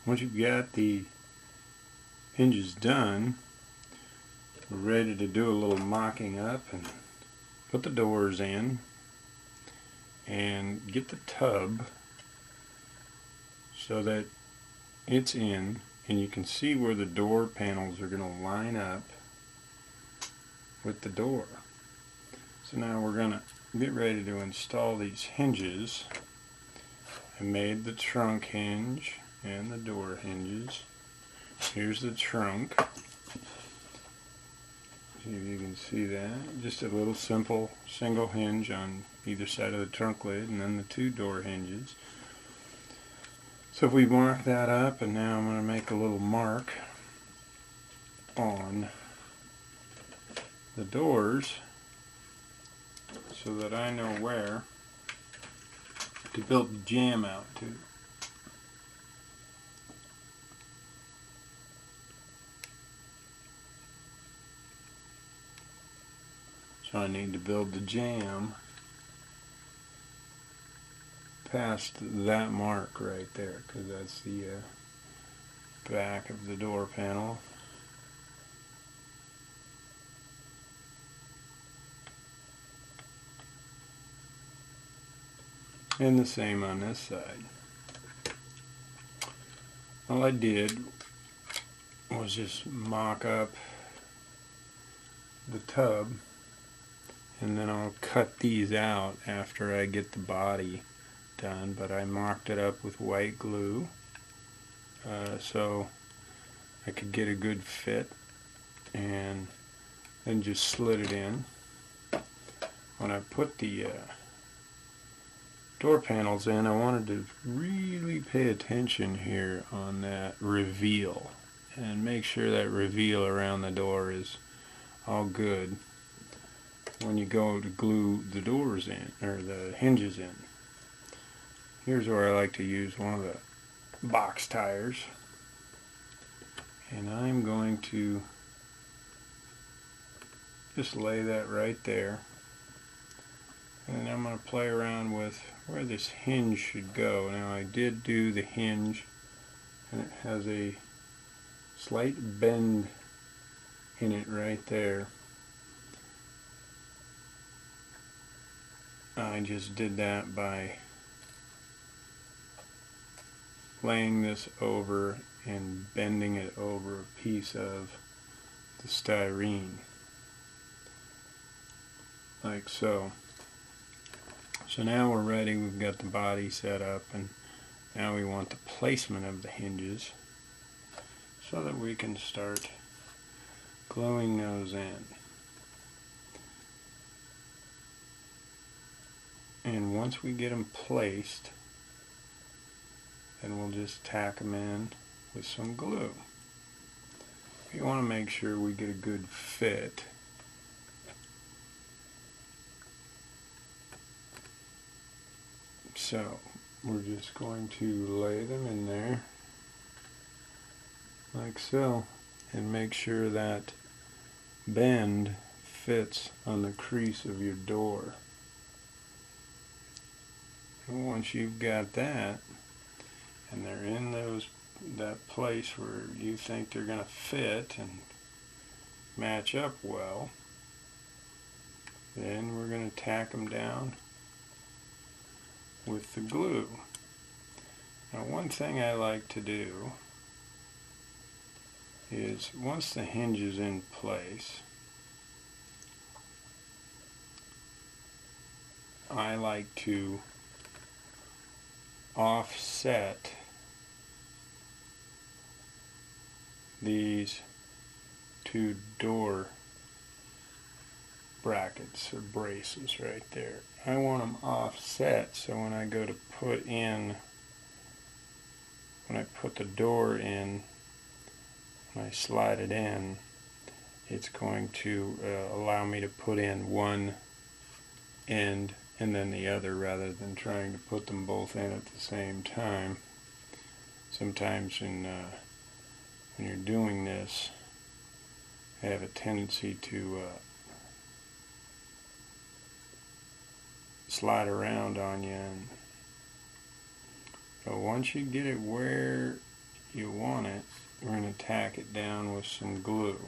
once you've got the hinges done, we're ready to do a little mocking up and put the doors in and get the tub so that it's in, and you can see where the door panels are going to line up with the door. So now we're going to get ready to install these hinges. I made the trunk hinge and the door hinges. Here's the trunk. See if you can see that. Just a little simple single hinge on either side of the trunk lid, and then the two door hinges. So if we mark that up, and now I'm going to make a little mark on the doors so that I know where to build the jamb out to. So I need to build the jamb past that mark right there, because that's the back of the door panel. And the same on this side. All I did was just mock up the tub, and then I'll cut these out after I get the body done, but I mocked it up with white glue so I could get a good fit, and then just slid it in. When I put the door panels in, I wanted to really pay attention here on that reveal and make sure that reveal around the door is all good when you go to glue the doors in, or the hinges in. Here's where I like to use one of the box tires, and I'm going to just lay that right there, and I'm going to play around with where this hinge should go. Now I did do the hinge, and it has a slight bend in it right there. I just did that by laying this over and bending it over a piece of the styrene, like so. So now we're ready, we've got the body set up, and now we want the placement of the hinges so that we can start gluing those in. And once we get them placed, then we'll just tack them in with some glue. We want to make sure we get a good fit. So we're just going to lay them in there like so, and make sure that bend fits on the crease of your door. And once you've got that, and they're in that place where you think they're going to fit and match up well, then we're going to tack them down with the glue. Now, one thing I like to do is, once the hinge is in place, I like to offset these two door brackets or braces right there. I want them offset, so when I go to put the door in, when I slide it in, it's going to allow me to put in one end and then the other, rather than trying to put them both in at the same time. Sometimes when you're doing this, I have a tendency to slide around on you. And so once you get it where you want it, we're going to tack it down with some glue.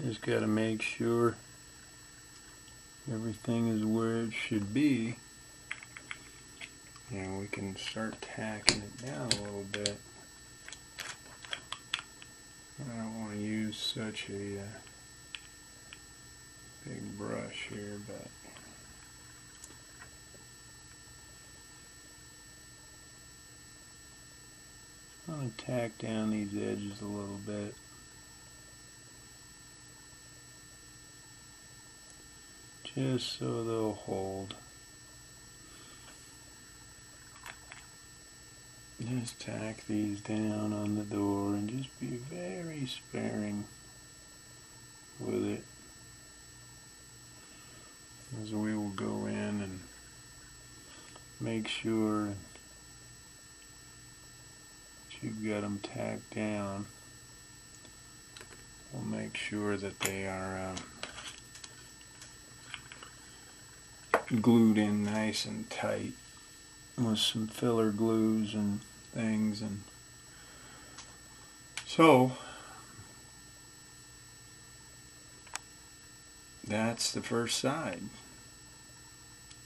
Just got to make sure everything is where it should be, and we can start tacking it down a little bit. I don't want to use such a big brush here, but I'm going to tack down these edges a little bit. Just so they'll hold. Just tack these down on the door and just be very sparing with it, as we will go in and make sure that you've got them tacked down. We'll make sure that they are glued in nice and tight with some filler glues and things. And so that's the first side.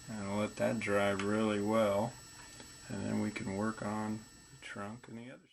And I'll let that dry really well, and then we can work on the trunk and the other.